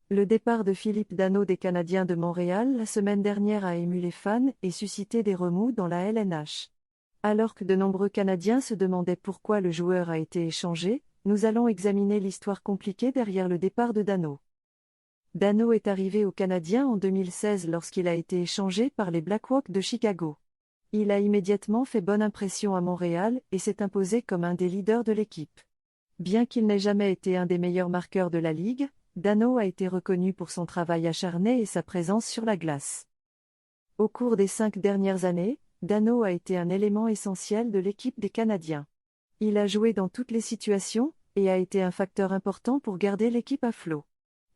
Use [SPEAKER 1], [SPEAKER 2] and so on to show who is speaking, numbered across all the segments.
[SPEAKER 1] Le départ de Philippe Danault des Canadiens de Montréal la semaine dernière a ému les fans et suscité des remous dans la LNH. Alors que de nombreux Canadiens se demandaient pourquoi le joueur a été échangé, nous allons examiner l'histoire compliquée derrière le départ de Danault. Danault est arrivé aux Canadiens en 2016 lorsqu'il a été échangé par les Blackhawks de Chicago. Il a immédiatement fait bonne impression à Montréal et s'est imposé comme un des leaders de l'équipe. Bien qu'il n'ait jamais été un des meilleurs marqueurs de la Ligue, Danault a été reconnu pour son travail acharné et sa présence sur la glace. Au cours des 5 dernières années, Danault a été un élément essentiel de l'équipe des Canadiens. Il a joué dans toutes les situations, et a été un facteur important pour garder l'équipe à flot.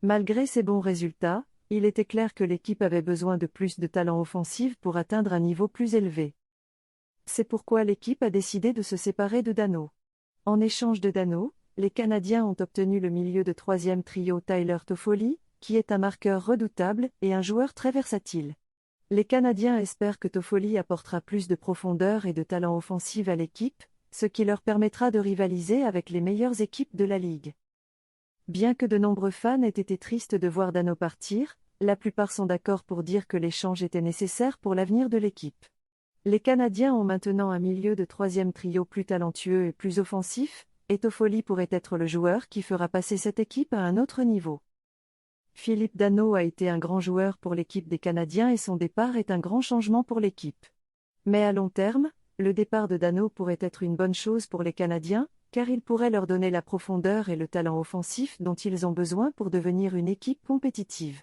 [SPEAKER 1] Malgré ses bons résultats, il était clair que l'équipe avait besoin de plus de talent offensif pour atteindre un niveau plus élevé. C'est pourquoi l'équipe a décidé de se séparer de Danault. En échange de Danault, les Canadiens ont obtenu le milieu de troisième trio Tyler Toffoli, qui est un marqueur redoutable et un joueur très versatile. Les Canadiens espèrent que Toffoli apportera plus de profondeur et de talent offensif à l'équipe, ce qui leur permettra de rivaliser avec les meilleures équipes de la Ligue. Bien que de nombreux fans aient été tristes de voir Danault partir, la plupart sont d'accord pour dire que l'échange était nécessaire pour l'avenir de l'équipe. Les Canadiens ont maintenant un milieu de troisième trio plus talentueux et plus offensif, et Toffoli pourrait être le joueur qui fera passer cette équipe à un autre niveau. Philippe Danault a été un grand joueur pour l'équipe des Canadiens et son départ est un grand changement pour l'équipe. Mais à long terme, le départ de Danault pourrait être une bonne chose pour les Canadiens, car il pourrait leur donner la profondeur et le talent offensif dont ils ont besoin pour devenir une équipe compétitive.